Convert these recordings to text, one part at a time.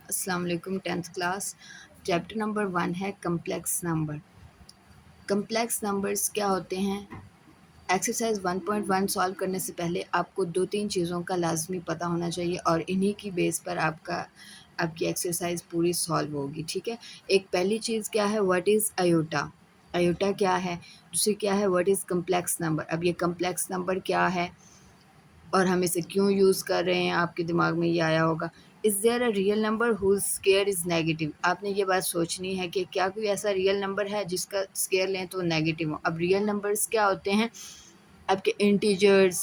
अस्सलाम वालेकुम। 10th class chapter number 1 है कम्प्लेक्स नंबर। कम्प्लेक्स नंबर्स क्या होते हैं? एक्सरसाइज 1.1 सॉल्व करने से पहले आपको 2-3 चीज़ों का लाजमी पता होना चाहिए और इन्हीं की बेस पर आपकी एक्सरसाइज पूरी सॉल्व होगी। ठीक है, एक पहली चीज़ क्या है, व्हाट इज़ आयोटा। आयोटा क्या है? दूसरी क्या है, व्हाट इज़ कम्प्लेक्स नंबर। अब ये कम्प्लेक्स नंबर क्या है और हम इसे क्यों यूज़ कर रहे हैं, आपके दिमाग में ये आया होगा। Is there a real number whose square is negative. आपने ये बात सोचनी है कि क्या कोई ऐसा रियल नंबर है जिसका स्क्वायर लें तो नेगेटिव हो। अब रियल नंबर्स क्या होते हैं? आपके integers,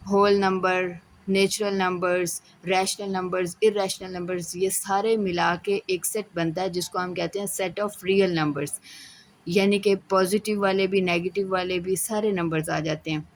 whole number, natural numbers, rational numbers, irrational numbers, ये सारे मिला के एक सेट बनता है जिसको हम कहते हैं सेट ऑफ रियल नंबर्स। यानी कि पॉजिटिव वाले भी, नेगेटिव वाले भी, सारे नंबर्स आ जाते हैं।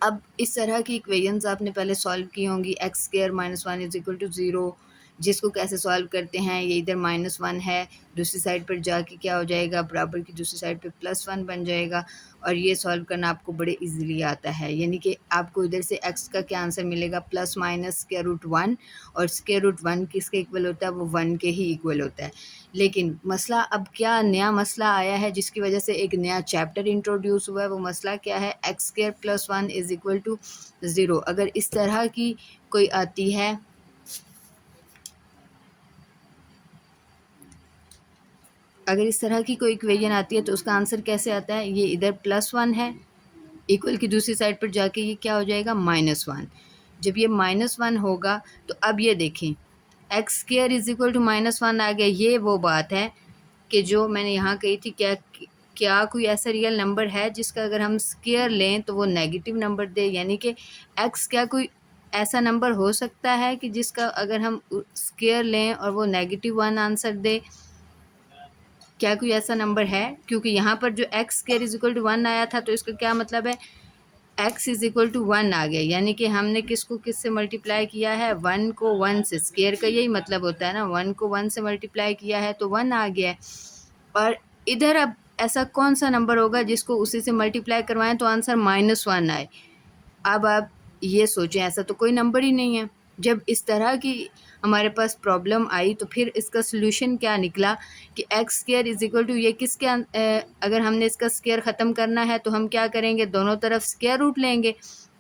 अब इस तरह की इक्वेशंस आपने पहले सॉल्व की होंगी। X square minus one is equal to zero, जिसको कैसे सॉल्व करते हैं, ये इधर -1 है, दूसरी साइड पर जाके क्या हो जाएगा, बराबर की दूसरी साइड पे +1 बन जाएगा और ये सॉल्व करना आपको बड़े इजीली आता है। यानी कि आपको इधर से एक्स का क्या आंसर मिलेगा, प्लस माइनस √1, और √1 किसके इक्वल होता है, वो 1 के ही इक्वल होता है। लेकिन मसला अब क्या नया मसला आया है जिसकी वजह से एक नया चैप्टर इंट्रोड्यूस हुआ है। वो मसला क्या है, x square plus 1 is equal to 0। अगर इस तरह की कोई आती है, अगर इस तरह की कोई इक्वेशन आती है तो उसका आंसर कैसे आता है, ये इधर +1 है, इक्वल की दूसरी साइड पर जाके ये क्या हो जाएगा, -1। जब ये -1 होगा तो अब ये देखें, x square is equal to -1 आ गया। ये वो बात है कि जो मैंने यहाँ कही थी, क्या क्या कोई ऐसा रियल नंबर है जिसका अगर हम स्क्वायर लें तो वो नेगेटिव नंबर दे। यानी कि एक्स, क्या कोई ऐसा नंबर हो सकता है कि जिसका अगर हम स्क्वायर लें और वो -1 आंसर दे। क्या कोई ऐसा नंबर है? क्योंकि यहाँ पर जो x square is equal to 1 आया था तो इसका क्या मतलब है, एक्स इज इक्वल टू 1 आ गया। यानी कि हमने किसको किससे मल्टीप्लाई किया है, 1 को 1 से। स्क्वायर का यही मतलब होता है ना, 1 को 1 से मल्टीप्लाई किया है तो 1 आ गया है। और इधर अब ऐसा कौन सा नंबर होगा जिसको उसी से मल्टीप्लाई करवाएं तो आंसर -1 आए। अब आप ये सोचें, ऐसा तो कोई नंबर ही नहीं है। जब इस तरह की हमारे पास प्रॉब्लम आई तो फिर इसका सॉल्यूशन क्या निकला कि x square is equal to ये किसके अगर हमने इसका स्क्वायर ख़त्म करना है तो हम क्या करेंगे, दोनों तरफ स्क्वायर रूट लेंगे।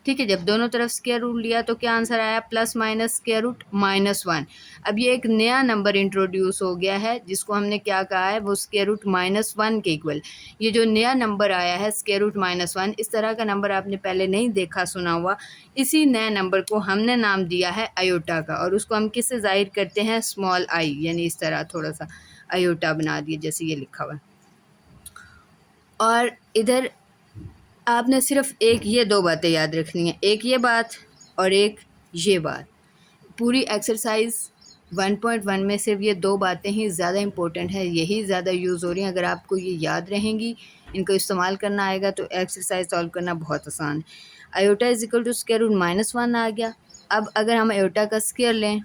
ठीक है, जब दोनों तरफ स्क्वायर रूट लिया तो क्या आंसर आया, प्लस माइनस स्क्वायर रूट -1। अब ये एक नया नंबर इंट्रोड्यूस हो गया है जिसको हमने क्या कहा है, वो स्क्वायर रूट -1 के इक्वल। ये जो नया नंबर आया है स्क्वायर रूट -1, इस तरह का नंबर आपने पहले नहीं देखा सुना हुआ। इसी नए नंबर को हमने नाम दिया है अयोटा का, और उसको हम किससे ज़ाहिर करते हैं, स्मॉल आई, यानी इस तरह थोड़ा सा अयोटा बना दिए जैसे ये लिखा हुआ है। और इधर आपने सिर्फ एक ये दो बातें याद रखनी है, एक ये बात और एक ये बात। पूरी एक्सरसाइज 1.1 में सिर्फ ये दो बातें ही ज़्यादा इम्पोर्टेंट है, यही ज़्यादा यूज़ हो रही हैं। अगर आपको ये याद रहेंगी, इनको इस्तेमाल करना आएगा तो एक्सरसाइज सॉल्व करना बहुत आसान है। Iota is equal to square root -1 आ गया। अब अगर हम अयोटा का स्क्वायर लें,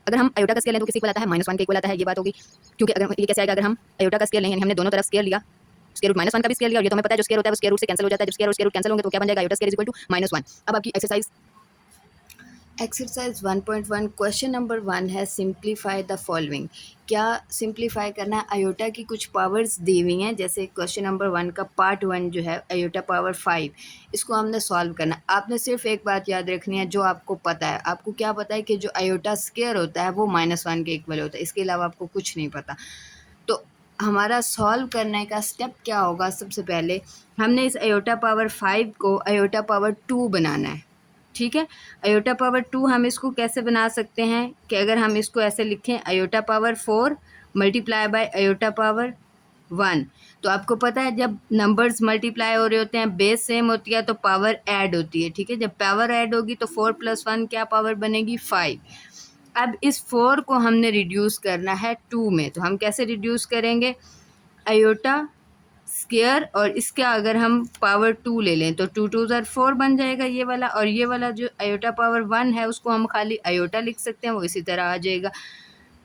अगर हम अयोटा का स्क्वायर लें तो किसी इक्वल आता है, -1 के इक्वल आता है, ये बात होगी। क्योंकि अगर ये कैसे आएगा, अगर हम अयोटा का स्क्वायर लें, यानी हमने दोनों तरफ स्क्वायर लिया, स्क्वायर रूट -1 का भी स्क्वायर लिया, और ये तो हमें पता है जो स्क्वायर होता है वो स्क्वायर रूट से कैंसिल हो जाता है। जब स्क्वायर और स्क्वायर रूट कैंसिल होंगे तो क्या बन जाएगा, iota square is equal to -1। अब आपकी एक्सरसाइज 1.1 क्वेश्चन नंबर 1 है, सिंप्लीफाई द फॉलोइंग। क्या सिंप्लीफाई करना है, अयोटा की कुछ पावर्स दी हुई हैं। जैसे क्वेश्चन नंबर 1 का पार्ट 1 जो है अयोटा पावर 5, इसको हमने सॉल्व करना। आपने सिर्फ एक बात याद रखनी है जो आपको पता है। आपको क्या पता है कि जो अयोटा स्क्वायर होता है वो -1 के इक्वल होता है, इसके अलावा आपको कुछ नहीं पता। तो हमारा सॉल्व करने का स्टेप क्या होगा, सबसे पहले हमने इस अयोटा पावर 5 को अयोटा पावर 2 बनाना है। ठीक है, अयोटा पावर 2 हम इसको कैसे बना सकते हैं कि अगर हम इसको ऐसे लिखें, iota power 4 multiply by iota power 1। तो आपको पता है जब नंबर्स मल्टीप्लाई हो रहे होते हैं, बेस सेम होती है तो पावर ऐड होती है। ठीक है, जब पावर ऐड होगी तो 4 + 1 क्या पावर बनेगी, 5। अब इस 4 को हमने रिड्यूस करना है 2 में, तो हम कैसे रिड्यूस करेंगे, अयोटा स्क्वायर और इसका अगर हम पावर 2 ले लें तो 2 2 ज़र 4 बन जाएगा ये वाला, और ये वाला जो अयोटा पावर 1 है उसको हम खाली अयोटा लिख सकते हैं, वो इसी तरह आ जाएगा।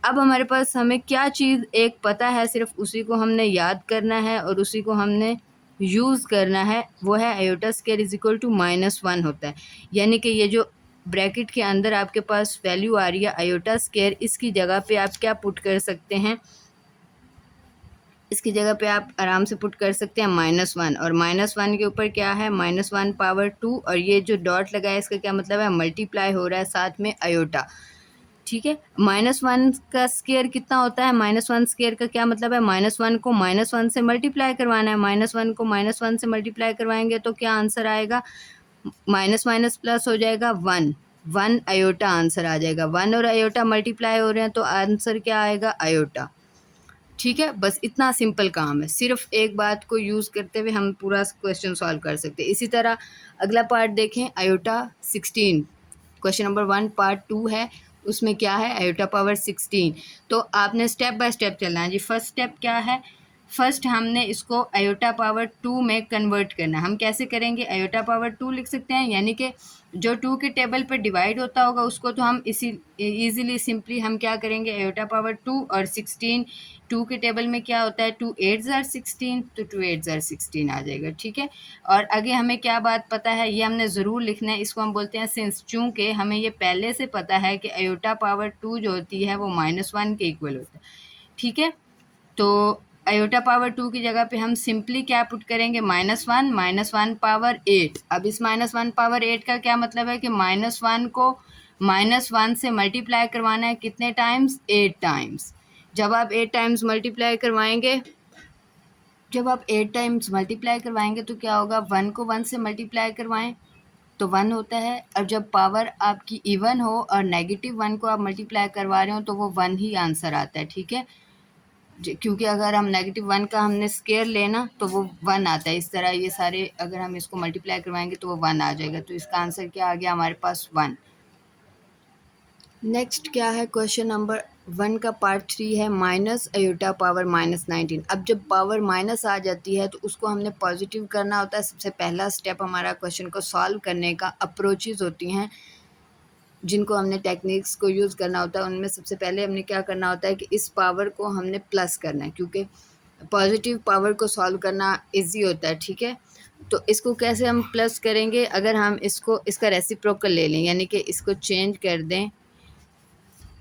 अब हमारे पास हमें क्या चीज़ एक पता है, सिर्फ उसी को हमने याद करना है और उसी को हमने यूज़ करना है, वो है iota square is equal to -1 होता है। यानी कि ये जो ब्रैकेट के अंदर आपके पास वैल्यू आ रही है आयोटा स्क्वायर, इसकी जगह पे आप क्या पुट कर सकते हैं, इसकी जगह पे आप आराम से पुट कर सकते हैं -1, और -1 के ऊपर क्या है -1 पावर 2, और ये जो डॉट लगा है इसका क्या मतलब है, मल्टीप्लाई हो रहा है साथ में आयोटा। ठीक है, -1 का स्क्वायर कितना होता है, -1 स्क्वायर का क्या मतलब है, -1 को -1 से मल्टीप्लाई करवाना है, -1 को -1 से मल्टीप्लाई करवाएंगे तो क्या आंसर आएगा, माइनस माइनस प्लस हो जाएगा 1 आयोटा आंसर आ जाएगा। 1 और आयोटा मल्टीप्लाई हो रहे हैं तो आंसर क्या आएगा, आयोटा। ठीक है, बस इतना सिंपल काम है, सिर्फ एक बात को यूज़ करते हुए हम पूरा क्वेश्चन सॉल्व कर सकते हैं। इसी तरह अगला पार्ट देखें, आयोटा 16, क्वेश्चन नंबर 1 पार्ट 2 है, उसमें क्या है, आयोटा पावर 16। तो आपने स्टेप बाय स्टेप चलना है जी। फर्स्ट स्टेप क्या है, फर्स्ट हमने इसको आयोटा पावर 2 में कन्वर्ट करना है। हम कैसे करेंगे, आयोटा पावर 2 लिख सकते हैं, यानी कि जो 2 के टेबल पर डिवाइड होता होगा उसको तो हम इसी इजीली सिंपली हम क्या करेंगे, आयोटा पावर 2 और 16, 2 के टेबल में क्या होता है 2 8 ज़ार 16, तो 2 8 ज़ार 16 आ जाएगा। ठीक है, और आगे हमें क्या बात पता है, ये हमने ज़रूर लिखना है, इसको हम बोलते हैं सिंस। चूँकि हमें ये पहले से पता है कि आयोटा पावर 2 जो होती है वो -1 के इक्वल होता है। ठीक है, तो आयोटा पावर 2 की जगह पे हम सिंपली क्या पुट करेंगे, -1 पावर 8। अब इस -1 पावर 8 का क्या मतलब है कि -1 को -1 से मल्टीप्लाई करवाना है कितने टाइम्स, 8 टाइम्स। जब आप 8 टाइम्स मल्टीप्लाई करवाएंगे, जब आप 8 टाइम्स मल्टीप्लाई करवाएंगे तो क्या होगा, 1 को 1 से मल्टीप्लाई करवाएं तो 1 होता है, और जब पावर आपकी इवन हो और -1 को आप मल्टीप्लाई करवा रहे हो तो वो 1 ही आंसर आता है। ठीक है, क्योंकि अगर हम -1 का हमने स्क्वायर लेना तो वो 1 आता है। इस तरह ये सारे अगर हम इसको मल्टीप्लाई करवाएंगे तो वो 1 आ जाएगा, तो इसका आंसर क्या आ गया हमारे पास, 1। नेक्स्ट क्या है, क्वेश्चन नंबर 1 का पार्ट 3 है, माइनस आयोटा पावर -19। अब जब पावर माइनस आ जाती है तो उसको हमने पॉजिटिव करना होता है। सबसे पहला स्टेप हमारा क्वेश्चन को सॉल्व करने का, अप्रोचेज होती हैं जिनको हमने टेक्निक्स को यूज़ करना होता है, उनमें सबसे पहले हमने क्या करना होता है कि इस पावर को हमने प्लस करना है, क्योंकि पॉजिटिव पावर को सॉल्व करना इजी होता है। ठीक है, तो इसको कैसे हम प्लस करेंगे, अगर हम इसको इसका रेसिप्रोकल ले लें, यानी कि इसको चेंज कर दें,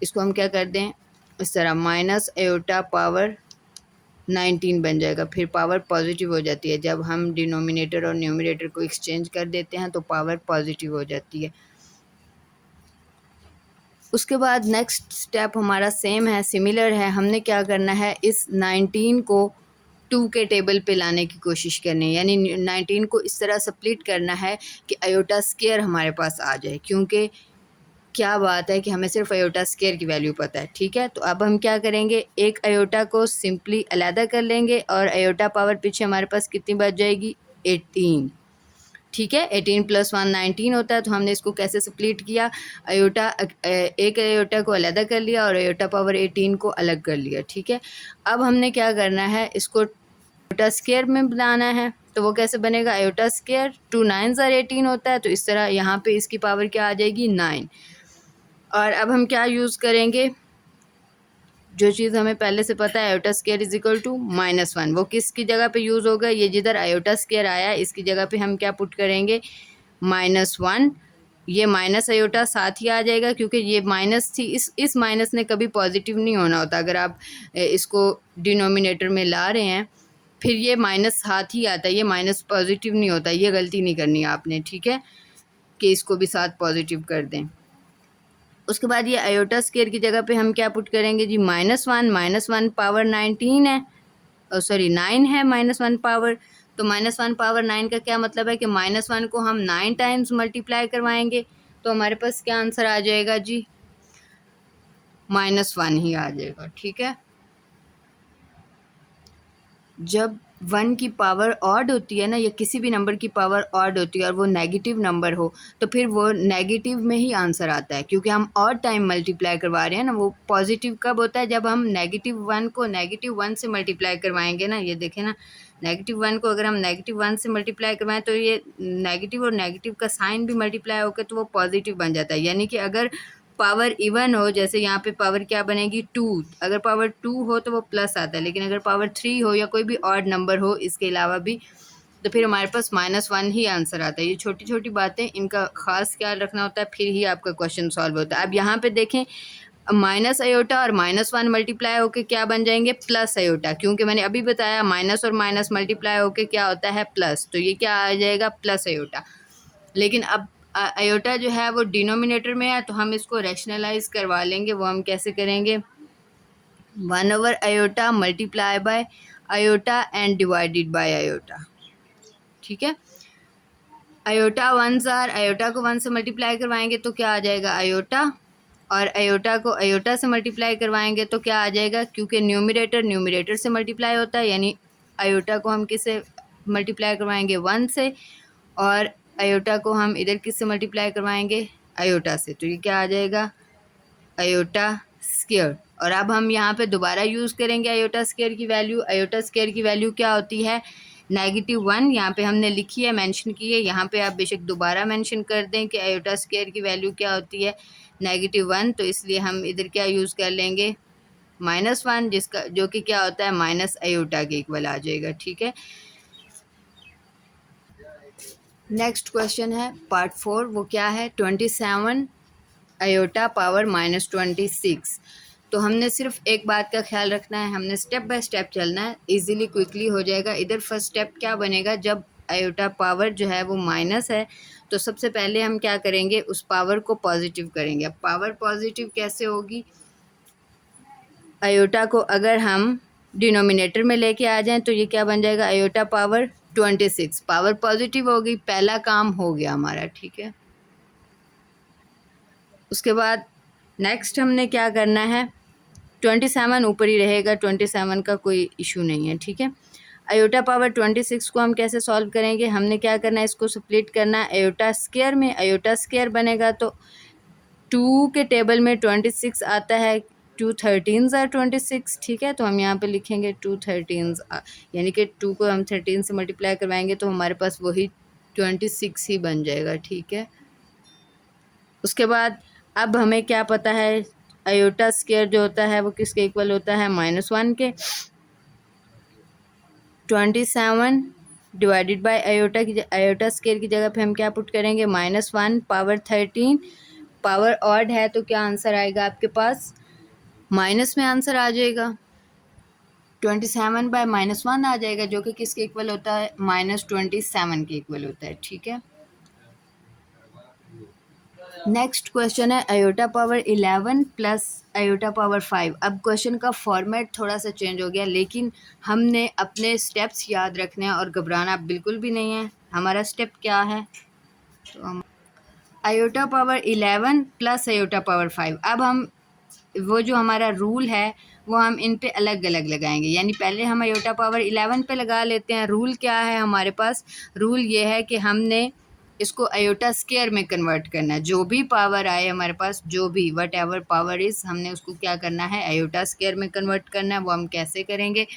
इसको हम क्या कर दें, इस तरह माइनस आयोटा पावर 19 बन जाएगा, फिर पावर पॉजिटिव हो जाती है। जब हम डिनोमिनेटर और न्यूमरेटर को एक्सचेंज कर देते हैं तो पावर पॉजिटिव हो जाती है। उसके बाद नेक्स्ट स्टेप हमारा सेम है, सिमिलर है। हमने क्या करना है, इस 19 को 2 के टेबल पे लाने की कोशिश करनी है, यानी 19 को इस तरह स्प्लिट करना है कि आयोटा स्क्वायर हमारे पास आ जाए, क्योंकि क्या बात है कि हमें सिर्फ आयोटा स्क्वायर की वैल्यू पता है। ठीक है, तो अब हम क्या करेंगे, एक आयोटा को सिंपली अलहदा कर लेंगे और आयोटा पावर पीछे हमारे पास कितनी बच जाएगी, 18। ठीक है, 18 + 1 19 होता है। तो हमने इसको कैसे स्प्लिट किया, आयोटा एक आयोटा को अलहदा कर लिया और आयोटा पावर 18 को अलग कर लिया। ठीक है, अब हमने क्या करना है, इसको आयोटा स्क्वायर में बनाना है। तो वो कैसे बनेगा, आयोटा स्क्वायर 2 9 ज़ार 18 होता है, तो इस तरह यहाँ पे इसकी पावर क्या आ जाएगी, 9। और अब हम क्या यूज़ करेंगे, जो चीज़ हमें पहले से पता है, आयोटा स्क्वायर = -1, वो किसकी जगह पे यूज़ होगा, ये जिधर आयोटा स्क्वायर आया इसकी जगह पे हम क्या पुट करेंगे, -1। ये माइनस आयोटा साथ ही आ जाएगा, क्योंकि ये माइनस थी, इस माइनस ने कभी पॉजिटिव नहीं होना होता। अगर आप इसको डिनोमिनेटर में ला रहे हैं फिर ये माइनस साथ ही आता है, ये माइनस पॉजिटिव नहीं होता। ये गलती नहीं करनी आपने, ठीक है, कि इसको भी साथ पॉजिटिव कर दें। उसके बाद ये आयोटा स्क्वायर की जगह पे हम क्या पुट करेंगे जी, -1 पावर 19 है, सॉरी 9 है, -1 पावर, तो -1 पावर 9 का क्या मतलब है कि -1 को हम 9 टाइम्स मल्टीप्लाई करवाएंगे तो हमारे पास क्या आंसर आ जाएगा जी, -1 ही आ जाएगा। ठीक है, जब 1 की पावर ऑड होती है ना, या किसी भी नंबर की पावर ऑड होती है और वो नेगेटिव नंबर हो, तो फिर वो नेगेटिव में ही आंसर आता है, क्योंकि हम ऑड टाइम मल्टीप्लाई करवा रहे हैं ना। वो पॉजिटिव कब होता है, जब हम -1 को -1 से मल्टीप्लाई करवाएंगे ना। ये देखें ना, -1 को अगर हम -1 से मल्टीप्लाई करवाएं तो ये नेगेटिव और नेगेटिव का साइन भी मल्टीप्लाई होकर तो वो पॉजिटिव बन जाता है। यानी कि अगर पावर इवन हो, जैसे यहाँ पे पावर क्या बनेगी, 2, अगर पावर 2 हो तो वो प्लस आता है, लेकिन अगर पावर 3 हो या कोई भी ऑड नंबर हो इसके अलावा भी, तो फिर हमारे पास -1 ही आंसर आता है। ये छोटी छोटी बातें, इनका खास ख्याल रखना होता है, फिर ही आपका क्वेश्चन सॉल्व होता है। अब यहाँ पे देखें, माइनस आयोटा और -1 मल्टीप्लाई होके क्या बन जाएंगे, प्लस आयोटा, क्योंकि मैंने अभी बताया माइनस और माइनस मल्टीप्लाई होके क्या होता है, प्लस, तो ये क्या आ जाएगा, प्लस आयोटा। लेकिन अब आयोटा जो है वो डिनोमिनेटर में है, तो हम इसको रैशनलाइज करवा लेंगे। वो हम कैसे करेंगे, 1 iota multiply by iota and divided by iota. ठीक है, आयोटा 1 आयोटा को 1 से मल्टीप्लाई करवाएंगे तो क्या आ जाएगा, आयोटा, और आयोटा को आयोटा से मल्टीप्लाई करवाएंगे तो क्या आ जाएगा, क्योंकि न्यूमरेटर से मल्टीप्लाई होता है, यानी आयोटा को हम किससे मल्टीप्लाई करवाएंगे, 1 से, और आयोटा को हम इधर किससे मल्टीप्लाई करवाएंगे, आयोटा से, तो ये क्या आ जाएगा, आयोटा स्क्वायर। और अब हम यहाँ पे दोबारा यूज़ करेंगे आयोटा स्क्वायर की वैल्यू। आयोटा स्क्वायर की वैल्यू क्या होती है, -1, यहाँ पे हमने लिखी है, मेंशन की है। यहाँ पे आप बेशक दोबारा मेंशन कर दें कि आयोटा स्क्वायर की वैल्यू क्या होती है, -1, तो इसलिए हम इधर क्या यूज़ कर लेंगे, -1, जिसका जो कि क्या होता है, माइनस आयोटा के इक्वल आ जाएगा। ठीक है, नेक्स्ट क्वेश्चन है पार्ट 4, वो क्या है, 27 आयोटा पावर -26। तो हमने सिर्फ एक बात का ख्याल रखना है, हमने स्टेप बाय स्टेप चलना है, इजीली क्विकली हो जाएगा। इधर फर्स्ट स्टेप क्या बनेगा, जब आयोटा पावर जो है वो माइनस है, तो सबसे पहले हम क्या करेंगे, उस पावर को पॉजिटिव करेंगे। अब पावर पॉजिटिव कैसे होगी, आयोटा को अगर हम डिनोमिनेटर में लेके आ जाएं तो ये क्या बन जाएगा, आयोटा पावर 26, पावर पॉजिटिव होगी, पहला काम हो गया हमारा। ठीक है, उसके बाद नेक्स्ट हमने क्या करना है, 27 ऊपर ही रहेगा, 27 का कोई इशू नहीं है। ठीक है, आयोटा पावर 26 को हम कैसे सॉल्व करेंगे, हमने क्या करना है, इसको स्प्लिट करना है आयोटा स्क्वायर में। आयोटा स्क्वायर बनेगा तो 2 के टेबल में 26 आता है, 2 13s are 26। ठीक है, तो हम यहाँ पे लिखेंगे 2 13s, यानी कि 2 को हम 13 से मल्टीप्लाई करवाएंगे तो हमारे पास वही 26 ही बन जाएगा। ठीक है, उसके बाद अब हमें क्या पता है, आयोटा स्क्वायर जो होता है वो किसके इक्वल होता है, -1 के। 27 डिवाइडेड बाय आयोटा की, आयोटा स्क्वायर की जगह पे हम क्या पुट करेंगे, -1 पावर 13, पावर ऑड है तो क्या आंसर आएगा आपके पास, माइनस में आंसर आ जाएगा, 27 बाय -1 आ जाएगा, जो कि किसके इक्वल होता है, -27 के इक्वल होता है। ठीक है, नेक्स्ट क्वेश्चन है iota power 11 plus iota power 5। अब क्वेश्चन का फॉर्मेट थोड़ा सा चेंज हो गया, लेकिन हमने अपने स्टेप्स याद रखने हैं और घबराना बिल्कुल भी नहीं है। हमारा स्टेप क्या है, तो हम iota power 11 plus iota power 5। अब हम वो जो हमारा रूल है वो हम इन पे अलग अलग लगाएंगे, यानी पहले हम आयोटा पावर 11 पे लगा लेते हैं। रूल क्या है हमारे पास, रूल ये है कि हमने इसको आयोटा स्क्वायर में कन्वर्ट करना है। जो भी पावर आए हमारे पास, जो भी वट एवर पावर इज़, हमने उसको क्या करना है, आयोटा स्क्वायर में कन्वर्ट करना है। वो हम कैसे करेंगे,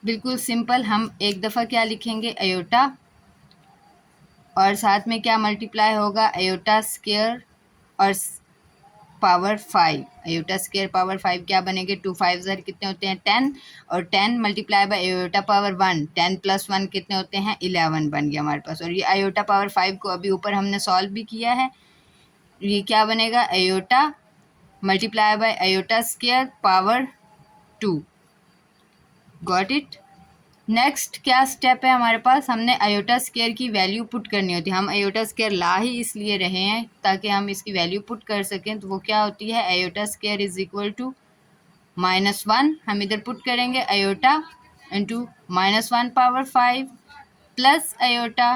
बिल्कुल सिंपल, हम एक दफ़ा क्या लिखेंगे, आयोटा, और साथ में क्या मल्टीप्लाई होगा, आयोटा स्क्वायर और पावर 5, आयोटा स्क्वायर पावर 5 क्या बनेंगे, 2 5 कितने होते हैं, 10, और 10 multiply by iota power 1, 10 plus 1 कितने होते हैं, 11 बन गया हमारे पास। और ये आयोटा पावर 5 को अभी ऊपर हमने सॉल्व भी किया है, ये क्या बनेगा, iota multiply by iota square power 2। Got it. Next क्या स्टेप है हमारे पास, हमने आयोटा स्क्वायर की वैल्यू पुट करनी होती है। हम आयोटा स्क्वायर ला ही इसलिए रहे हैं ताकि हम इसकी वैल्यू पुट कर सकें। तो वो क्या होती है, iota square is equal to -1, हम इधर पुट करेंगे iota into -1 power 5 plus iota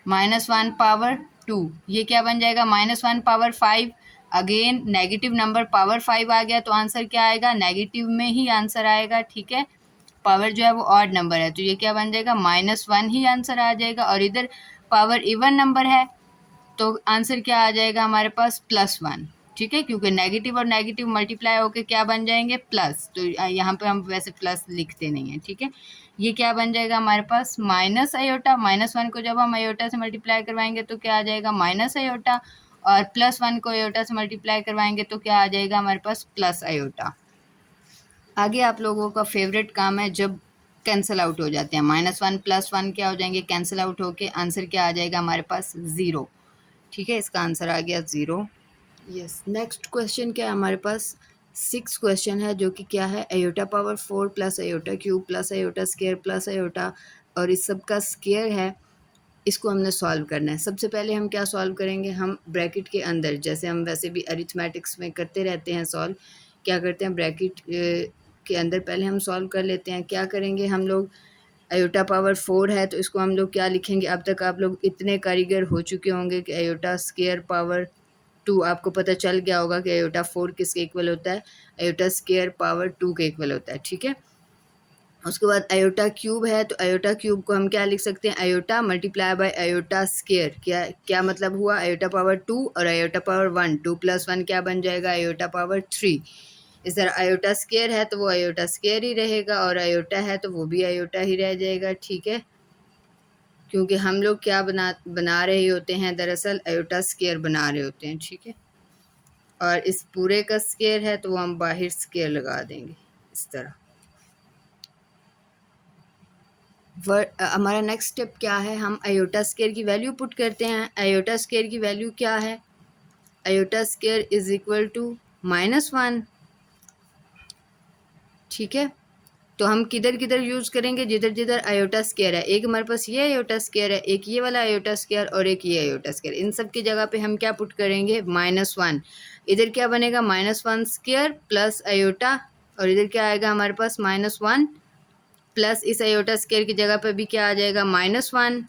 -1 power 2। ये क्या बन जाएगा, -1 power 5, again negative number power 5 आ गया तो आंसर क्या आएगा, नेगेटिव में ही आंसर आएगा। ठीक है, पावर जो है वो ऑड नंबर है तो ये क्या बन जाएगा, -1 ही आंसर आ जाएगा। और इधर पावर इवन नंबर है तो आंसर क्या आ जाएगा हमारे पास, +1। ठीक है, क्योंकि नेगेटिव और नेगेटिव मल्टीप्लाई होकर क्या बन जाएंगे, प्लस, तो यहाँ पे हम वैसे प्लस लिखते नहीं हैं। ठीक है, ये क्या बन जाएगा हमारे पास, माइनस आयोटा, -1 को जब हम आयोटा से मल्टीप्लाई करवाएंगे तो क्या आ जाएगा, माइनस आयोटा, और +1 को आयोटा से मल्टीप्लाई करवाएंगे तो क्या आ जाएगा हमारे पास, प्लस आयोटा। आगे आप लोगों का फेवरेट काम है, जब कैंसिल आउट हो जाते हैं। -1 +1 क्या हो जाएंगे, कैंसिल आउट होके आंसर क्या आ जाएगा हमारे पास, 0। ठीक है, इसका आंसर आ गया 0। यस, नेक्स्ट क्वेश्चन क्या है हमारे पास, 6 क्वेश्चन है, जो कि क्या है, iota power 4 plus iota cube plus iota square plus iota, और इस सब का स्क्वायर है। इसको हमने सॉल्व करना है। सबसे पहले हम क्या सॉल्व करेंगे, हम ब्रैकेट के अंदर, जैसे हम वैसे भी अरिथमेटिक्स में करते रहते हैं सॉल्व, क्या करते हैं, ब्रैकेट के अंदर पहले हम सॉल्व कर लेते हैं। क्या करेंगे हम लोग, अयोटा पावर 4 है तो इसको हम लोग क्या लिखेंगे, अब तक आप लोग इतने कारीगर हो चुके होंगे कि अयोटा स्क्वायर पावर 2 आपको पता चल गया होगा कि अयोटा 4 किसके इक्वल होता है, अयोटा स्क्वायर पावर 2 के इक्वल होता है। ठीक है, उसके बाद अयोटा क्यूब है तो अयोटा क्यूब को हम क्या लिख सकते हैं, iota multiply by iota square. क्या क्या मतलब हुआ, अयोटा पावर 2 और अयोटा पावर 1, 2 + 1 क्या बन जाएगा, अयोटा पावर 3। इस तरह अयोटा स्क्वायर है तो वो अयोटा स्क्वायर ही रहेगा, और अयोटा है तो वो भी अयोटा ही रह जाएगा। ठीक है, क्योंकि हम लोग क्या बना रहे होते हैं, दरअसल अयोटा स्क्वायर बना रहे होते हैं। ठीक है, और इस पूरे का स्क्वायर है तो वो हम बाहर स्क्वायर लगा देंगे इस तरह। हमारा नेक्स्ट स्टेप क्या है, हम अयोटा स्क्वायर की वैल्यू पुट करते हैं। अयोटा स्क्वायर की वैल्यू क्या है, iota square is equal to -1। ठीक है, तो हम किधर किधर यूज़ करेंगे, जिधर जिधर अयोटा स्क्वायर है। एक हमारे पास ये अयोटा स्क्वायर है, एक ये वाला अयोटा स्क्वायर, और एक ये अयोटा स्क्वायर। इन सब की जगह पे हम क्या पुट करेंगे, -1। इधर क्या बनेगा, -1 स्क्वायर प्लस अयोटा, और इधर क्या आएगा हमारे पास, -1 प्लस इस अयोटा स्क्वायर की जगह पे भी क्या आ जाएगा, -1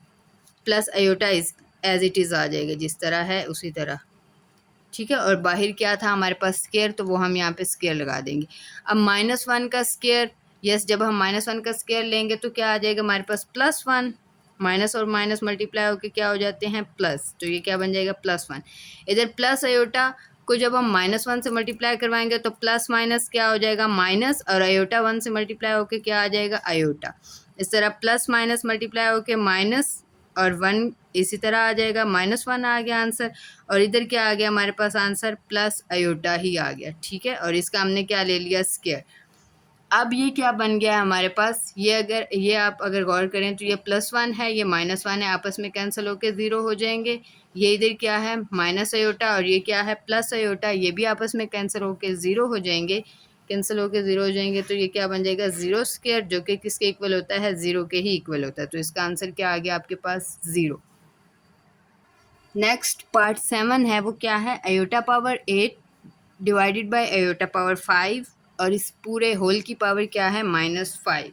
plus iota is as it is आ जाएगा, जिस तरह है उसी तरह। ठीक है, और बाहर क्या था हमारे पास, स्क्वायर, तो वो हम यहाँ पे स्क्वायर लगा देंगे। अब -1 का स्क्वायर, यस, जब हम -1 का स्क्वायर लेंगे तो क्या आ जाएगा हमारे पास, +1। माइनस और माइनस मल्टीप्लाई होकर क्या हो जाते हैं, प्लस, तो ये क्या बन जाएगा, +1। इधर प्लस अयोटा को जब हम -1 से मल्टीप्लाई करवाएंगे तो प्लस माइनस क्या हो जाएगा, माइनस, और अयोटा 1 से मल्टीप्लाई होकर क्या आ जाएगा, अयोटा। इस तरह प्लस माइनस मल्टीप्लाई होकर माइनस, और 1 इसी तरह आ जाएगा, -1 आ गया आंसर। और इधर क्या आ गया हमारे पास आंसर, प्लस अयोटा ही आ गया। ठीक है, और इसका हमने क्या ले लिया, स्क्वायर। अब ये क्या बन गया हमारे पास, ये आप अगर गौर करें तो ये +1 है, ये -1 है, आपस में कैंसिल होकर 0 हो जाएंगे। ये इधर क्या है, माइनस अयोटा, और ये क्या है, प्लस अयोटा, ये भी आपस में कैंसिल होकर 0 हो जाएंगे। कैंसिल होकर 0 हो जाएंगे तो ये क्या बन जाएगा, 0 स्क्वायर, जो कि किसके इक्वल होता है, 0 के ही इक्वल होता है। तो इसका आंसर क्या आ गया आपके पास, 0। नेक्स्ट पार्ट 7 है, वो क्या है, iota power 8 divided by iota power 5, और इस पूरे होल की पावर क्या है, -5।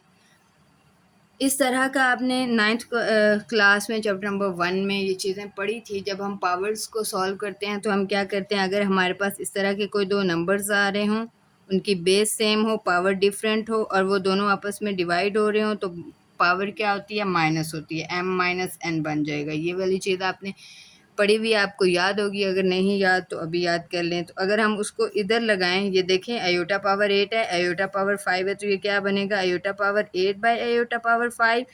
इस तरह का आपने 9th क्लास में चैप्टर नंबर 1 में ये चीज़ें पढ़ी थी। जब हम पावर्स को सॉल्व करते हैं तो हम क्या करते हैं, अगर हमारे पास इस तरह के कोई दो नंबर्स आ रहे हों, उनकी बेस सेम हो, पावर डिफरेंट हो, और वो दोनों आपस में डिवाइड हो रहे हों, तो पावर क्या होती है, माइनस होती है, m-n बन जाएगा। ये वाली चीज़ आपने पढ़ी हुई आपको याद होगी, अगर नहीं याद तो अभी याद कर लें। तो अगर हम उसको इधर लगाएं, ये देखें, अयोटा पावर 8 है, अयोटा पावर 5 है, तो ये क्या बनेगा, iota power 8 by iota power 5।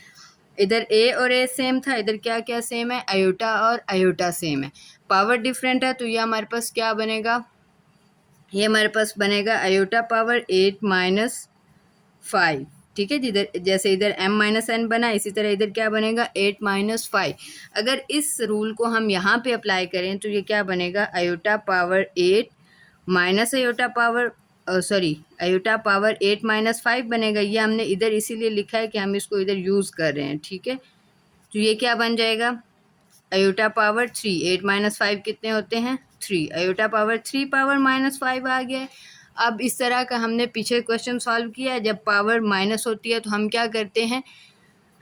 इधर a और a सेम था, इधर क्या क्या सेम है, अयोटा और अयोटा सेम है। पावर डिफरेंट है तो ये हमारे पास क्या बनेगा, ये हमारे पास बनेगा अयोटा पावर 8 माइनस 5। ठीक है, जिधर जैसे इधर m-n बना, इसी तरह इधर क्या बनेगा, 8 माइनस 5। अगर इस रूल को हम यहाँ पे अप्लाई करें तो ये क्या बनेगा, iota power 8 minus iota power iota power 8 minus 5 बनेगा। ये हमने इधर इसीलिए लिखा है कि हम इसको इधर यूज़ कर रहे हैं। ठीक है, तो ये क्या बन जाएगा, अयोटा पावर 3, 8 माइनस 5 कितने होते हैं, 3, अयोटा पावर 3 पावर -5 आ गया है। अब इस तरह का हमने पीछे क्वेश्चन सॉल्व किया है, जब पावर माइनस होती है तो हम क्या करते हैं,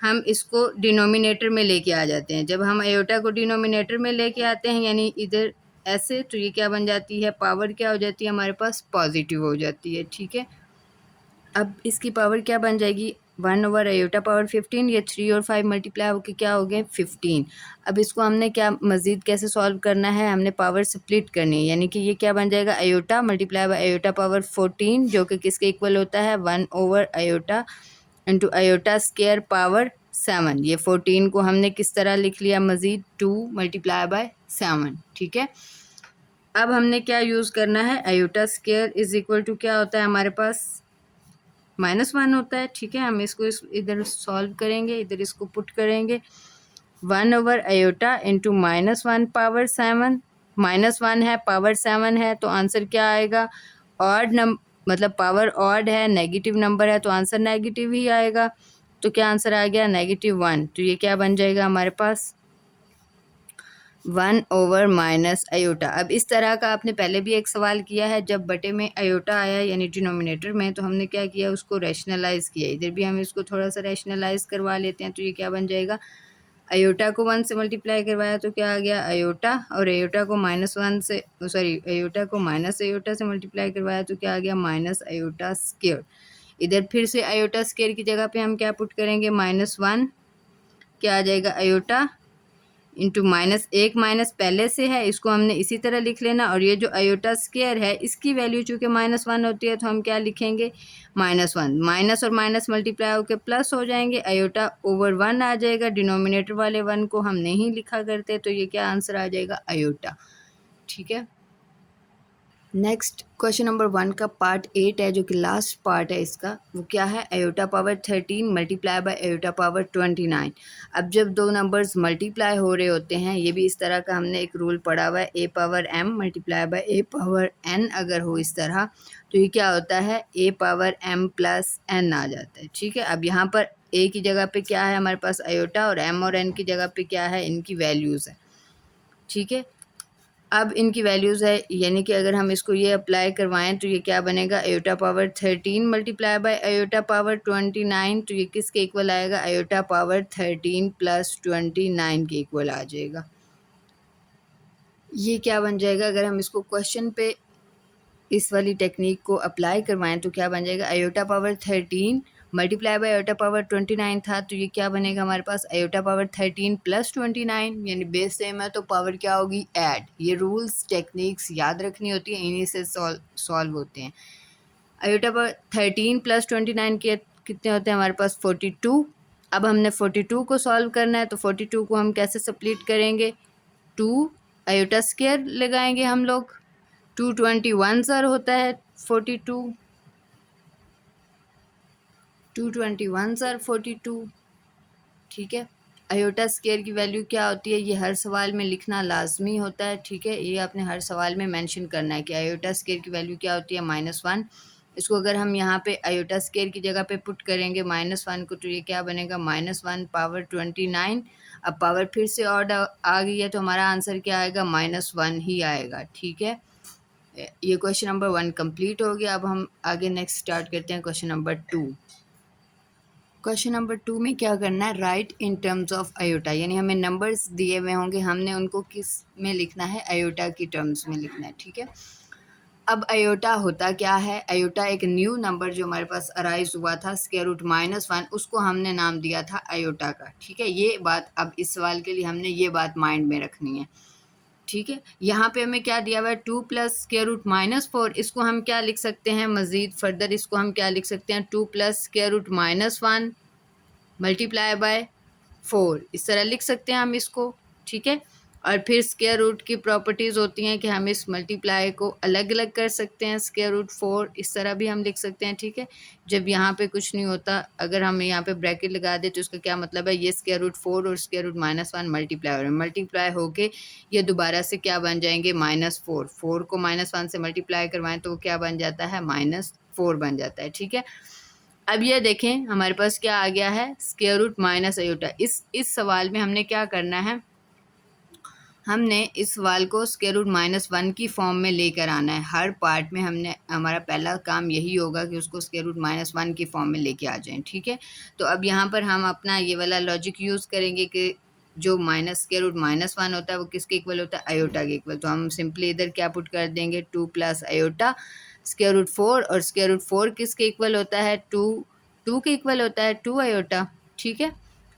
हम इसको डिनोमिनेटर में लेके आ जाते हैं। जब हम अयोटा को डिनोमिनेटर में लेके आते हैं, यानी इधर ऐसे, तो ये क्या बन जाती है, पावर क्या हो जाती है हमारे पास, पॉजिटिव हो जाती है। ठीक है, अब इसकी पावर क्या बन जाएगी, 1 ओवर अयोटा पावर 15, ये 3 और 5 मल्टीप्लाई होकर क्या हो गए, 15। अब इसको हमने क्या मज़ीद कैसे सॉल्व करना है, हमने पावर स्प्लिट करनी है, यानी कि ये क्या बन जाएगा, iota multiply by iota power 14, जो कि किसके इक्वल होता है, 1 over iota into iota square power 7। ये 14 को हमने किस तरह लिख लिया, मज़ीद 2 मल्टीप्लाई बाय 7। ठीक है, अब हमने क्या यूज़ करना है, iota square is equal to क्या होता है हमारे पास, -1 होता है, ठीक है। हम इसको इधर सॉल्व करेंगे, इधर इसको पुट करेंगे 1/i इंटू -1 पावर 7, -1 है पावर 7 है तो आंसर क्या आएगा, ऑड मतलब पावर ऑड है, नेगेटिव नंबर है तो आंसर नेगेटिव ही आएगा। तो क्या आंसर आ गया, -1। तो ये क्या बन जाएगा हमारे पास, 1/-आयोटा। अब इस तरह का आपने पहले भी एक सवाल किया है, जब बटे में आयोटा आया यानी डिनोमिनेटर में, तो हमने क्या किया, उसको रैशनलाइज़ किया। इधर भी हम इसको थोड़ा सा रैशनलाइज़ करवा लेते हैं। तो ये क्या बन जाएगा, आयोटा को 1 से मल्टीप्लाई करवाया तो क्या आ गया आयोटा, और आयोटा को -1 से आयोटा को माइनस आयोटा से मल्टीप्लाई करवाया तो क्या आ गया, माइनस आयोटा स्क्वायर। इधर फिर से आयोटा स्क्वायर की जगह पे हम क्या पुट करेंगे, -1, क्या आ जाएगा आयोटा इंटू -1 माइनस पहले से है, इसको हमने इसी तरह लिख लेना। और ये जो आयोटा स्क्वायर है इसकी वैल्यू चूँकि -1 होती है तो हम क्या लिखेंगे, -1, माइनस और माइनस मल्टीप्लाई होकर प्लस हो जाएंगे, आयोटा ओवर 1 आ जाएगा। डिनोमिनेटर वाले 1 को हम नहीं लिखा करते, तो ये क्या आंसर आ जाएगा, आयोटा, ठीक है। नेक्स्ट क्वेश्चन नंबर 1 का पार्ट 8 है, जो कि लास्ट पार्ट है इसका। वो क्या है, iota power 13 multiply by iota power 29। अब जब दो नंबर्स मल्टीप्लाई हो रहे होते हैं, ये भी इस तरह का हमने एक रूल पढ़ा हुआ है, a power m multiply by a power n अगर हो इस तरह, तो ये क्या होता है, a power m plus n आ जाता है, ठीक है। अब यहाँ पर a की जगह पे क्या है हमारे पास आयोटा, और m और n की जगह पे क्या है, इनकी वैल्यूज़ है, ठीक है। अब इनकी वैल्यूज़ है, यानी कि अगर हम इसको ये अप्लाई करवाएं तो ये क्या बनेगा, iota power 13 multiply by iota power 29। तो ये किसके इक्वल आएगा, आयोटा पावर 13 प्लस 29 के इक्वल आ जाएगा। ये क्या बन जाएगा, अगर हम इसको क्वेश्चन पे इस वाली टेक्निक को अप्लाई करवाएं तो क्या बन जाएगा, iota power 13 multiply by iota power 29 था, तो ये क्या बनेगा हमारे पास, आयोटा पावर 13 प्लस 29, यानी बेस सेम है तो पावर क्या होगी, ऐड। ये रूल्स टेक्निक्स याद रखनी होती है, इन्हीं से सॉल्व होते हैं। आयोटा पावर 13 प्लस 29 के कितने होते हैं हमारे पास, 42। अब हमने 42 को सॉल्व करना है, तो 42 को हम कैसे स्प्लिट करेंगे, 2 आयोटा स्क्वायर लगाएंगे हम लोग, 221 सर होता है 42, 221 सर 42, ठीक है। आयोटा स्क्वायर की वैल्यू क्या होती है, ये हर सवाल में लिखना लाजमी होता है, ठीक है। ये आपने हर सवाल में मेंशन करना है कि आयोटा स्क्वायर की वैल्यू क्या होती है, -1। इसको अगर हम यहाँ पे आयोटा स्क्वायर की जगह पे पुट करेंगे -1 को, तो ये क्या बनेगा, -1 पावर 29। अब पावर फिर से ऑड आ गई है तो हमारा आंसर क्या आएगा, -1 ही आएगा, ठीक है। ये क्वेश्चन नंबर 1 कंप्लीट हो गया। अब हम आगे नेक्स्ट स्टार्ट करते हैं क्वेश्चन नंबर 2। क्वेश्चन नंबर 2 में क्या करना है, right in terms of iota, यानी हमें नंबर्स दिए हुए होंगे, हमने उनको किस में लिखना है, आयोटा की टर्म्स में लिखना है, ठीक है। अब आयोटा होता क्या है, आयोटा एक न्यू नंबर जो हमारे पास अराइज हुआ था स्क्वायर रूट -1, उसको हमने नाम दिया था आयोटा का, ठीक है। ये बात अब इस सवाल के लिए हमने ये बात माइंड में रखनी है, ठीक है। यहाँ पे हमें क्या दिया हुआ है, 2 प्लस स्क्वायर रूट -4, इसको हम क्या लिख सकते हैं, मज़ीद फर्दर इसको हम क्या लिख सकते हैं, 2 plus square root -1 multiply by 4, इस तरह लिख सकते हैं हम इसको, ठीक है। और फिर स्क्वायर रूट की प्रॉपर्टीज़ होती हैं कि हम इस मल्टीप्लाई को अलग अलग कर सकते हैं, स्क्वायर रूट 4 इस तरह भी हम लिख सकते हैं, ठीक है। जब यहाँ पे कुछ नहीं होता, अगर हम यहाँ पे ब्रैकेट लगा दें तो उसका क्या मतलब है, ये स्क्वायर रूट 4 और स्क्वायर रूट -1 मल्टीप्लाई हो रहे हैं, मल्टीप्लाई होके ये दोबारा से क्या बन जाएंगे, -4। 4 को -1 से मल्टीप्लाई करवाएं तो वो क्या बन जाता है, -4 बन जाता है, ठीक है। अब ये देखें हमारे पास क्या आ गया है, स्क्वायर रूट माइनस आयोटा। इस सवाल में हमने क्या करना है, हमने इस सवाल को स्क्वायर रूट -1 की फॉर्म में लेकर आना है। हर पार्ट में हमने, हमारा पहला काम यही होगा कि उसको स्क्वायर रूट -1 की फॉर्म में लेके आ जाएं, ठीक है। तो अब यहाँ पर हम अपना ये वाला लॉजिक यूज़ करेंगे कि जो स्क्वायर रूट -1 होता है वो किसके इक्वल होता है, आयोटा के इक्वल। तो हम सिंपली इधर क्या पुट कर देंगे, 2 प्लस आयोटा स्क्वायर रूट 4, और स्क्वायर रूट 4 किसके इक्वल होता है, 2 के इक्वल होता है, 2 आयोटा, ठीक है।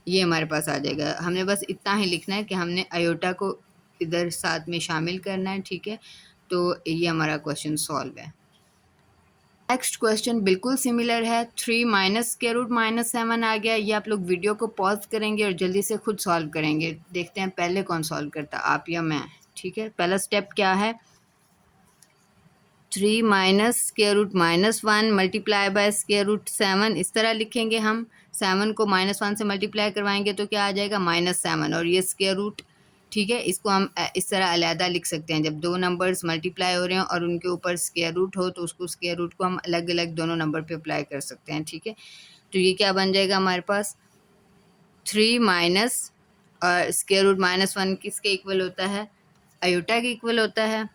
ये हमारे पास आ जाएगा। हमने बस इतना ही लिखना है कि हमने आयोटा को इधर साथ में शामिल करना है, ठीक है। तो ये हमारा क्वेश्चन सॉल्व है। नेक्स्ट क्वेश्चन बिल्कुल सिमिलर है, 3 माइनस स्क्वायर रूट -7 आ गया। ये आप लोग वीडियो को पॉज करेंगे और जल्दी से खुद सॉल्व करेंगे। देखते हैं पहले कौन सॉल्व करता, आप या मैं, ठीक है। पहला स्टेप क्या है, 3 minus square root -1 multiply by square root 7, इस तरह लिखेंगे हम। 7 को -1 से मल्टीप्लाई करवाएंगे तो क्या आ जाएगा -7, और ये स्क्वायर रूट, ठीक है। इसको हम इस तरह अलहदा लिख सकते हैं। जब दो नंबर्स मल्टीप्लाई हो रहे हैं और उनके ऊपर स्क्वायर रूट हो तो उसको स्क्वायर रूट को हम अलग अलग दोनों नंबर पे अप्लाई कर सकते हैं, ठीक है। तो ये क्या बन जाएगा हमारे पास 3 माइनस और स्क्वायर रूट -1 किसके इक्वल होता है, आयोटा के इक्वल होता है।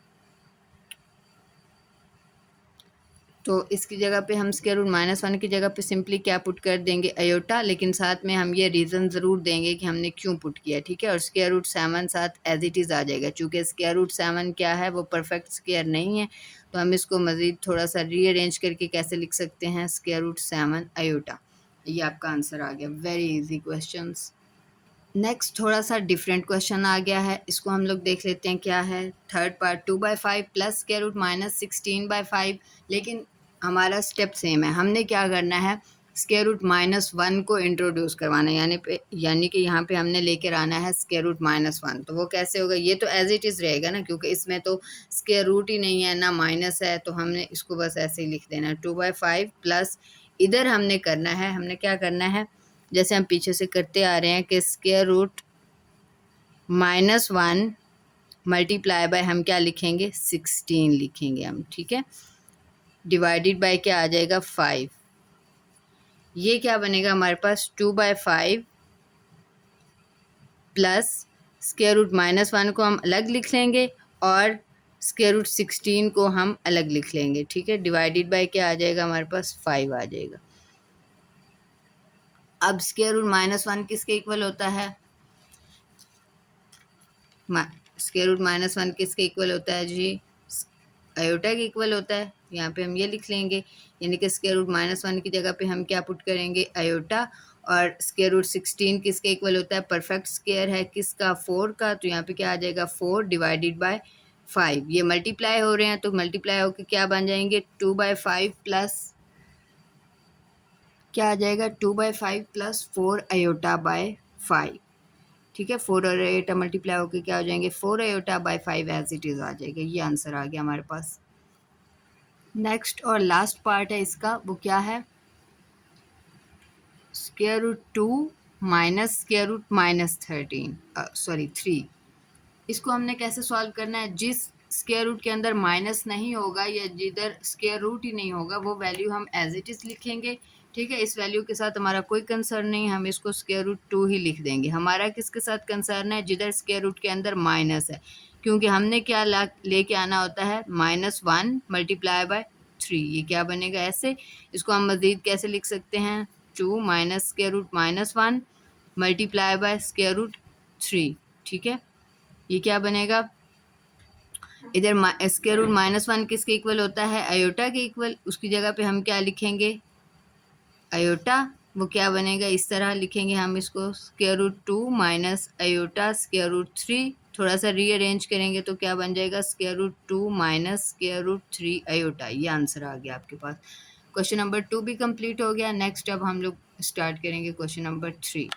तो इसकी जगह पे हम स्क्वायर रूट -1 की जगह पे सिंपली क्या पुट कर देंगे, आयोटा, लेकिन साथ में हम ये रीज़न ज़रूर देंगे कि हमने क्यों पुट किया, ठीक है। और स्क्वायर रूट 7 साथ एज इट इज़ आ जाएगा। चूँकि स्क्वायर रूट 7 क्या है, वो परफेक्ट स्क्वायर नहीं है, तो हम इसको मज़ीद थोड़ा सा रीअरेंज करके कैसे लिख सकते हैं, स्क्वायर रूट 7 आयोटा। ये आपका आंसर आ गया। Very easy questions. नेक्स्ट थोड़ा सा डिफरेंट क्वेश्चन आ गया है, इसको हम लोग देख लेते हैं क्या है। Third part 2/5 plus square root -16/5, लेकिन हमारा स्टेप सेम है। हमने क्या करना है, स्क्वायर रूट -1 को इंट्रोड्यूस करवाना है, यानी कि यहाँ पे हमने लेकर आना है स्क्वायर रूट -1। तो वो कैसे होगा, ये तो एज इट इज़ रहेगा ना, क्योंकि इसमें तो स्क्वायर रूट ही नहीं है ना माइनस है, तो हमने इसको बस ऐसे ही लिख देना है 2/5 प्लस, इधर हमने करना है, हमने क्या करना है, जैसे हम पीछे से करते आ रहे हैं कि स्क्वायर रूट -1 मल्टीप्लाई बाय हम क्या लिखेंगे, 16 लिखेंगे हम, ठीक है। डिवाइडेड बाय क्या आ जाएगा, 5। ये क्या बनेगा हमारे पास 2/5 प्लस स्क्वायर रूट -1 को हम अलग लिख लेंगे और स्क्वायर रूट 16 को हम अलग लिख लेंगे, ठीक है। डिवाइडेड बाय क्या आ जाएगा हमारे पास, 5 आ जाएगा। अब स्क्वायर रूट -1 किसके इक्वल होता है, स्क्वायर रूट -1 किसके इक्वल होता है जी, आयोटा के इक्वल होता है। यहाँ पे हम ये लिख लेंगे, यानी कि स्क्वायर रूट -1 की जगह पे हम क्या पुट करेंगे, आयोटा। और स्क्वायर रूट 16 किसके इक्वल होता है, परफेक्ट स्क्वायर है किसका, 4 का, तो यहाँ पे क्या आ जाएगा 4 डिवाइडेड बाय 5। ये मल्टीप्लाई हो रहे हैं तो मल्टीप्लाई होकर क्या बन जाएंगे, 2/5 प्लस क्या आ जाएगा, 2/5 प्लस 4 आयोटा बाय 5, ठीक है। 4 और आयोटा मल्टीप्लाई होकर क्या हो जाएंगे, 4 iota by 5 as it is आ जाएगा। ये आंसर आ गया हमारे पास। नेक्स्ट और लास्ट पार्ट है इसका, वो क्या है, square root 2 minus square root -3। इसको हमने कैसे सॉल्व करना है, जिस स्क्वायर रूट के अंदर माइनस नहीं होगा या जिधर स्क्वायर रूट ही नहीं होगा वो वैल्यू हम एज इट इज़ लिखेंगे, ठीक है। इस वैल्यू के साथ हमारा कोई कंसर्न नहीं, हम इसको स्क्वायर रूट 2 ही लिख देंगे। हमारा किसके साथ कंसर्न है, जिधर स्क्वायर रूट के अंदर माइनस है, क्योंकि हमने क्या लेके आना होता है, -1 मल्टीप्लाई बाय 3। ये क्या बनेगा ऐसे, इसको हम मज़ीद कैसे लिख सकते हैं, 2 minus square root -1 multiply by square root 3, ठीक है। ये क्या बनेगा, इधर स्क्वायर रूट -1 किसके इक्वल होता है, आयोटा के इक्वल, उसकी जगह पे हम क्या लिखेंगे, आयोटा। वो क्या बनेगा, इस तरह लिखेंगे हम इसको, square root 2 minus iota square root 3। थोड़ा सा रीअरेंज करेंगे तो क्या बन जाएगा, square root 2 minus square root 3 iota. ये आंसर आ गया आपके पास। क्वेश्चन नंबर 2 भी कंप्लीट हो गया। नेक्स्ट अब हम लोग स्टार्ट करेंगे क्वेश्चन नंबर 3।